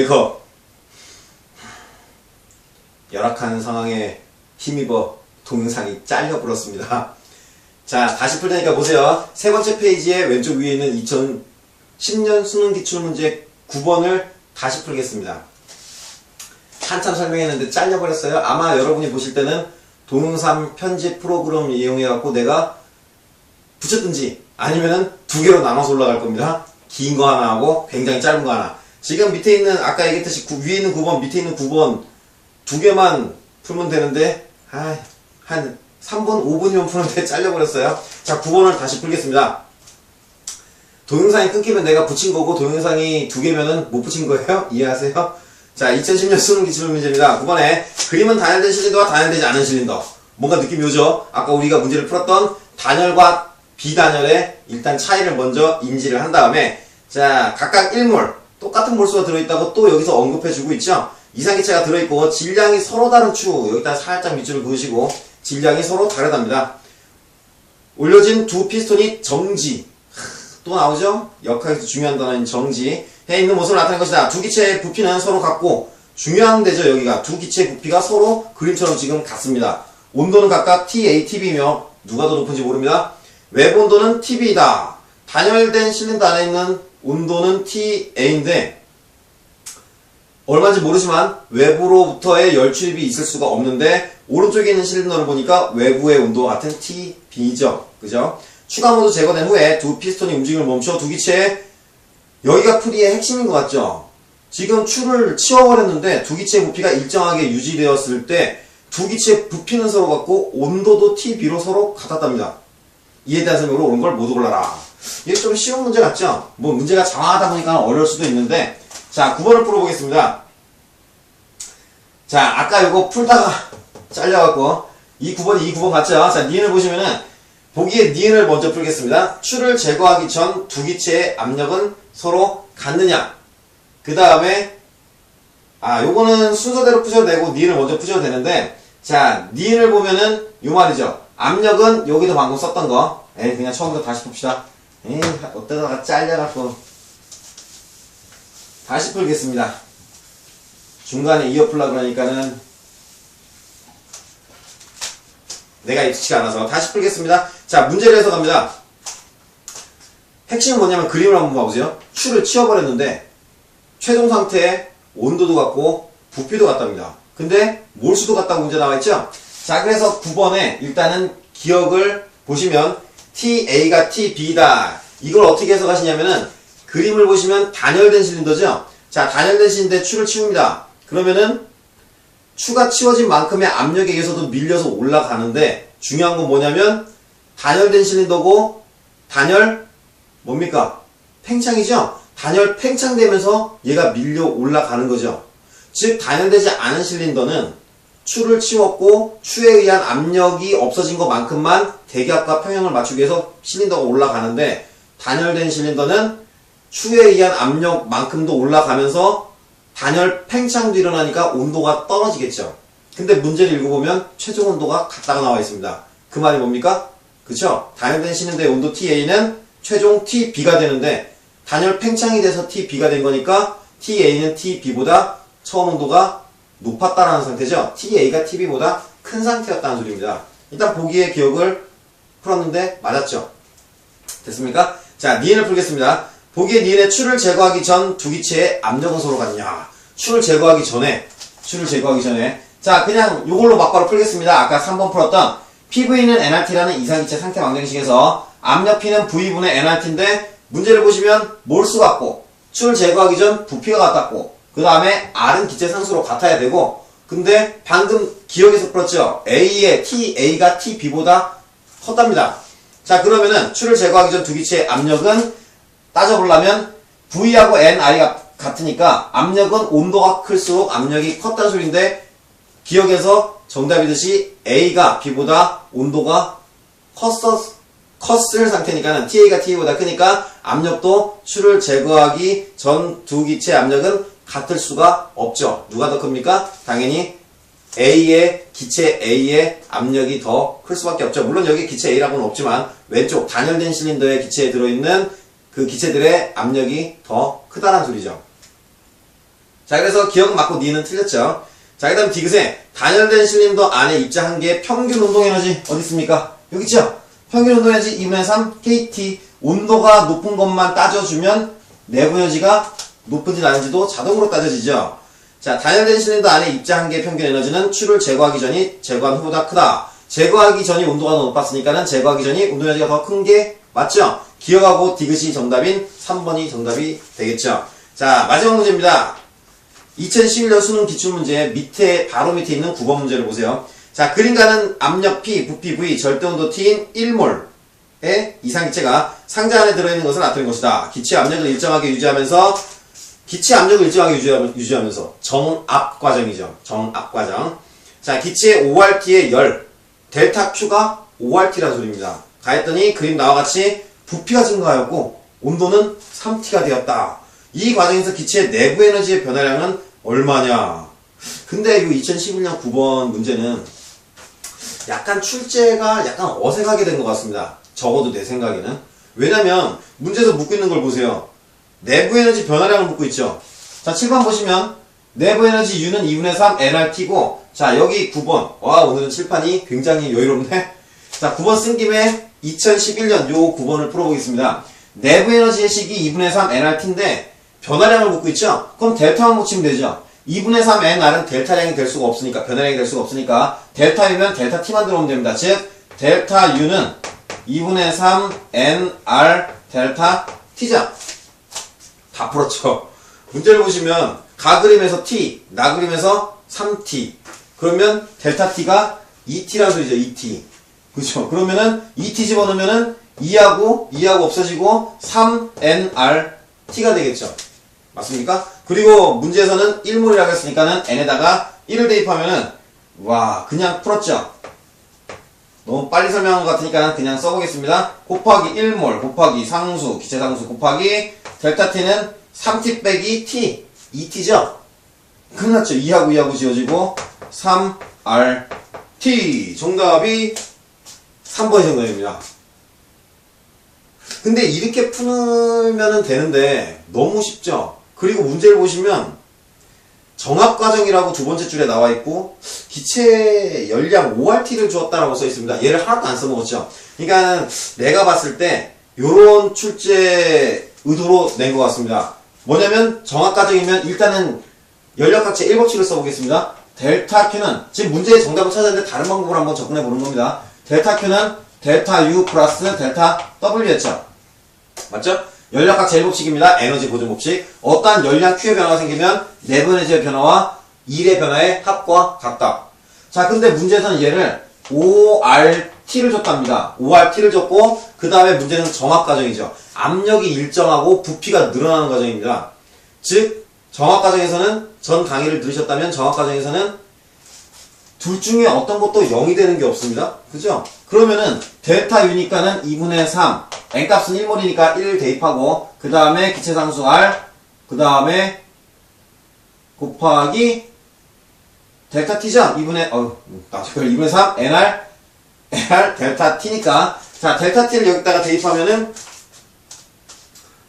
웨이크업. 열악한 상황에 힘입어 동영상이 잘려버렸습니다. 자, 다시 풀 테니까 보세요. 세 번째 페이지에 왼쪽 위에 있는 2010년 수능 기출문제 9번을 다시 풀겠습니다. 한참 설명했는데 잘려버렸어요. 아마 여러분이 보실 때는 동영상 편집 프로그램 이용해갖고 내가 붙였든지 아니면은 두 개로 나눠서 올라갈 겁니다. 긴 거 하나 하고 굉장히 짧은 거 하나. 지금 밑에 있는 아까 얘기했듯이 위에 있는 9번 밑에 있는 9번 두 개만 풀면 되는데 한 3번 5분이면 푸는데 잘려버렸어요. 자, 9번을 다시 풀겠습니다. 동영상이 끊기면 내가 붙인 거고 동영상이 두 개면은 못 붙인 거예요. 이해하세요? 자, 2010년 수능 기출문제입니다. 9번에 그림은 단열된 실린더와 단열되지 않은 실린더. 뭔가 느낌이 오죠? 아까 우리가 문제를 풀었던 단열과 비단열의 일단 차이를 먼저 인지를 한 다음에 자, 각각 1몰 똑같은 몰수가 들어있다고 또 여기서 언급해주고 있죠? 이상기체가 들어있고 질량이 서로 다른 추, 여기다 살짝 밑줄을 그으시고 질량이 서로 다르답니다. 올려진 두 피스톤이 정지, 또 나오죠? 역학에서 중요한 단어인 정지 해 있는 모습을 나타낸 것이다. 두 기체의 부피는 서로 같고 중요한 데죠. 여기가 두 기체의 부피가 서로 그림처럼 지금 같습니다. 온도는 각각 TA, TB이며 누가 더 높은지 모릅니다. 외부 온도는 TB이다. 단열된 실린더 안에 있는 온도는 TA인데 얼마인지 모르지만 외부로부터의 열 출입이 있을 수가 없는데 오른쪽에 있는 실린더를 보니까 외부의 온도와 같은 TB죠. 그죠? 추가 모드 제거된 후에 두 피스톤이 움직임을 멈춰 두 기체의 여기가 풀이의 핵심인 것 같죠? 지금 추를 치워버렸는데 두 기체의 부피가 일정하게 유지되었을 때 두 기체의 부피는 서로 같고 온도도 TB로 서로 같았답니다. 이에 대한 설명으로 옳은 걸 모두 골라라. 이게 좀 쉬운 문제 같죠? 뭐 문제가 장하다 보니까 어려울 수도 있는데 자, 9번을 풀어보겠습니다. 자, 아까 이거 풀다가 잘려갖고 이 9번 맞죠? 자, 니은을 보시면은 보기에 니은을 먼저 풀겠습니다. 추를 제거하기 전 두 기체의 압력은 서로 같느냐? 그 다음에 요거는 순서대로 푸셔도 되고 니은을 먼저 푸셔도 되는데 자, 니은을 보면은 요 말이죠. 압력은 여기도 방금 썼던 거. 그냥 처음부터 다시 풉시다. 어쩌다가 잘려갖고 다시 풀겠습니다. 중간에 이어 풀라 그러니까는 내가 익숙치가 않아서 다시 풀겠습니다. 자, 문제를 해서 갑니다. 핵심은 뭐냐면 그림을 한번 봐보세요. 추를 치워버렸는데 최종 상태에 온도도 같고 부피도 같답니다. 근데 몰수도 같다고 문제 나와있죠? 자, 그래서 9번에 일단은 기억을 보시면 TA가 TB다. 이걸 어떻게 해석하시냐면은 그림을 보시면 단열된 실린더죠? 자, 단열된 실린더에 추를 치웁니다. 그러면은 추가 치워진 만큼의 압력에 의해서도 밀려서 올라가는데 중요한 건 뭐냐면 단열된 실린더고 단열 뭡니까? 팽창이죠? 단열 팽창되면서 얘가 밀려 올라가는 거죠. 즉 단열되지 않은 실린더는 추를 치웠고 추에 의한 압력이 없어진 것만큼만 대기압과 평형을 맞추기 위해서 실린더가 올라가는데 단열된 실린더는 추에 의한 압력만큼도 올라가면서 단열 팽창도 일어나니까 온도가 떨어지겠죠. 근데 문제를 읽어보면 최종 온도가 같다고 나와 있습니다. 그 말이 뭡니까? 그쵸? 단열된 실린더의 온도 TA는 최종 TB가 되는데 단열 팽창이 돼서 TB가 된 거니까 TA는 TB보다 처음 온도가 높았다라는 상태죠. TA가 TB보다 큰 상태였다는 소리입니다. 일단 보기의 기억을 풀었는데 맞았죠? 됐습니까? 자, 니은을 풀겠습니다. 보기에 니은의 추를 제거하기 전 두 기체의 압력은 서로 같냐? 추를 제거하기 전에 자, 그냥 이걸로 막바로 풀겠습니다. 아까 3번 풀었던 PV는 nRT라는 이상기체 상태 방정식에서 압력 P는 V분의 nRT인데 문제를 보시면 몰수 같고 추를 제거하기 전 부피가 같았고 그 다음에 R은 기체 상수로 같아야 되고 근데 방금 기억에서 풀었죠? A의 TA가 TB보다 컸답니다. 자, 그러면은 추를 제거하기 전 두 기체의 압력은 따져보려면 V하고 nR이 같으니까 압력은 온도가 클수록 압력이 컸다는 소리인데 기억에서 정답이듯이 A가 B보다 온도가 컸을 상태니까는 TA가 TA보다 크니까 압력도 추를 제거하기 전 두 기체 압력은 같을 수가 없죠. 누가 더 큽니까? 당연히 기체 A의 압력이 더 클 수밖에 없죠. 물론 여기 기체 A라고는 없지만 왼쪽 단열된 실린더의 기체에 들어있는 그 기체들의 압력이 더 크다는 소리죠. 자, 그래서 기억은 맞고 니는 틀렸죠. 자, 그 다음 디귿에 단열된 실린더 안에 입자 한 개의 평균 운동 에너지 어디 있습니까? 여기 있죠? 평균 운동 에너지 2분의 3 KT. 온도가 높은 것만 따져주면 내부 에너지가 높은지 낮은지도 자동으로 따져지죠. 자, 단열된 실린더 안에 입자 한 개의 평균 에너지는 추를 제거하기 전이 제거한 후보다 크다. 제거하기 전이 온도가 더 높았으니까는 제거하기 전이 운동 에너지가 더 큰 게 맞죠? 기억하고 디귿이 정답인 3번이 정답이 되겠죠. 자, 마지막 문제입니다. 2011년 수능 기출문제 밑에 바로 밑에 있는 9번 문제를 보세요. 자, 그림가는 압력 P, 부피 V, 절대온도 T인 1몰의 이상기체가 상자 안에 들어있는 것을 나타낸 것이다. 기체 압력을 일정하게 유지하면서 정압 과정이죠. 정압 과정. 자, 기체 ORT의 열 델타 Q가 ORT라는 소리입니다. 가했더니 그림 나와 같이 부피가 증가하였고 온도는 3T가 되었다. 이 과정에서 기체의 내부 에너지의 변화량은 얼마냐? 근데 이 2011년 9번 문제는 약간 출제가 약간 어색하게 된 것 같습니다. 적어도 내 생각에는. 왜냐면 문제에서 묻고 있는 걸 보세요. 내부 에너지 변화량을 묻고 있죠. 자, 7번 보시면 내부 에너지 U는 2분의 3 nRT고, 자, 여기 9번. 와, 오늘은 칠판이 굉장히 여유롭네. 자, 9번 쓴 김에 2011년 요 9번을 풀어보겠습니다. 내부 에너지의 식이 2분의 3 nRT인데 변화량을 묻고 있죠? 그럼 델타만 묻히면 되죠. 2분의 3 nR은 델타량이 될 수가 없으니까, 변화량이 될 수가 없으니까 델타 U면 델타 T만 들어오면 됩니다. 즉, 델타 U는 2분의 3 nR 델타 T죠. 다 풀었죠. 문제를 보시면 가 그림에서 T, 나 그림에서 3T. 그러면 델타 T가 2T라는 소리죠. 2T. 그죠? 그러면은 2T 집어넣으면은 2하고 없어지고 3nRT가 되겠죠. 맞습니까? 그리고 문제에서는 1몰이라고 했으니까는 n에다가 1을 대입하면은 와, 그냥 풀었죠. 너무 빨리 설명한 것 같으니까 그냥 써보겠습니다. 곱하기 1몰 곱하기 상수, 기체상수 곱하기 델타 T는 3T 빼기 T, 2T죠? 끝났죠. 2하고 지워지고 3RT. 정답이 3번이 정답입니다. 근데 이렇게 풀면 되는데 너무 쉽죠? 그리고 문제를 보시면 정압과정이라고 두 번째 줄에 나와 있고 기체 열량 5RT를 주었다라고 써 있습니다. 얘를 하나도 안 써먹었죠. 그러니까 내가 봤을 때 요런 출제 의도로 낸 것 같습니다. 뭐냐면 정압과정이면 일단은 연력학체 1법칙을 써보겠습니다. 델타 Q는 지금 문제의 정답을 찾았는데 다른 방법으로 한번 접근해 보는 겁니다. 델타 Q는 델타 U 플러스 델타 W였죠. 맞죠? 연력학체 1법칙입니다. 에너지 보존 법칙. 어떠한 열량 Q의 변화가 생기면 내부 에너지의 변화와 1의 변화의 합과 같다. 자, 근데 문제에서는 얘를 ORT를 줬답니다. ORT를 줬고 그 다음에 문제는 정압 과정이죠. 압력이 일정하고 부피가 늘어나는 과정입니다. 즉 정압 과정에서는 전 강의를 들으셨다면 정압 과정에서는 둘 중에 어떤 것도 0이 되는 게 없습니다. 그죠? 그러면은 델타 U니까는 2분의 3 n값은 1몰이니까 1을 대입하고 그 다음에 기체상수 R 그 다음에 곱하기 델타 T죠? 2분의 3 nR 델타 T니까 자 델타 T를 여기다가 대입하면은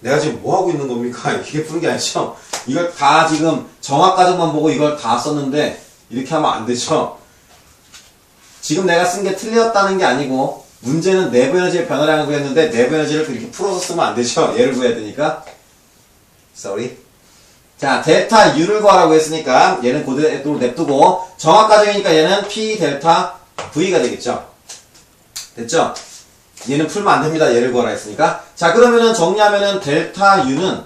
내가 지금 뭐 하고 있는 겁니까? 이게 푸는 게 아니죠? 이걸 다 지금 정압 과정만 보고 이걸 다 썼는데 이렇게 하면 안 되죠? 지금 내가 쓴 게 틀렸다는 게 아니고 문제는 내부 에너지의 변화량을 구했는데 내부 에너지를 그렇게 풀어서 쓰면 안 되죠? 얘를 구해야 되니까 sorry. 자 델타 U를 구하라고 했으니까 얘는 그대로 냅두고 정압 과정이니까 얘는 P 델타 V가 되겠죠? 됐죠? 얘는 풀면 안 됩니다. 얘를 구하라 했으니까. 자, 그러면은 정리하면은 델타 U는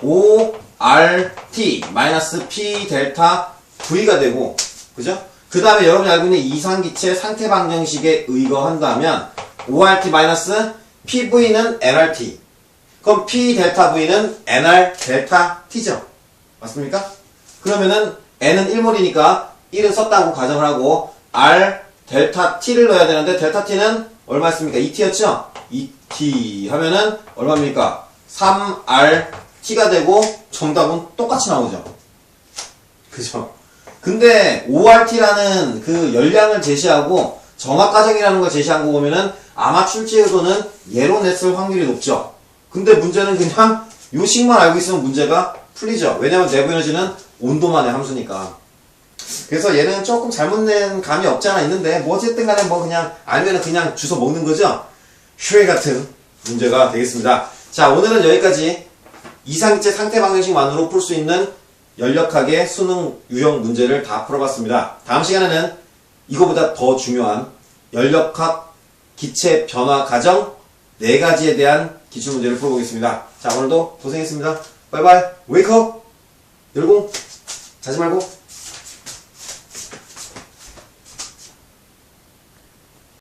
ORT 마이너스 P 델타 V가 되고, 그죠? 그 다음에 여러분이 알고 있는 이상기체 상태 방정식에 의거한다면 ORT 마이너스 PV는 nRT. 그럼 P 델타 V는 nR 델타 T죠? 맞습니까? 그러면은 n은 1몰이니까 1은 썼다고 가정을 하고 R 델타 T를 넣어야 되는데 델타 T는 얼마였습니까? 2T였죠? 2T 하면은 얼마입니까? 3RT가 되고 정답은 똑같이 나오죠. 그죠? 근데 ORT라는 그 열량을 제시하고 정압과정이라는 걸 제시한 거 보면은 아마 출제 의도는 얘로 냈을 확률이 높죠. 근데 문제는 그냥 요 식만 알고 있으면 문제가 풀리죠. 왜냐면 내부 에너지는 온도만의 함수니까. 그래서 얘는 조금 잘못 낸 감이 없지 않아 있는데, 뭐 어쨌든 간에 뭐 그냥 알면은 그냥 주워 먹는 거죠? 슈에 같은 문제가 되겠습니다. 자, 오늘은 여기까지 이상기체 상태 방정식만으로 풀 수 있는 연력학의 수능 유형 문제를 다 풀어봤습니다. 다음 시간에는 이거보다 더 중요한 연력학 기체 변화 과정 4가지에 대한 기출문제를 풀어보겠습니다. 자, 오늘도 고생했습니다. 바이바이. 웨이크업. 열공. 자지 말고.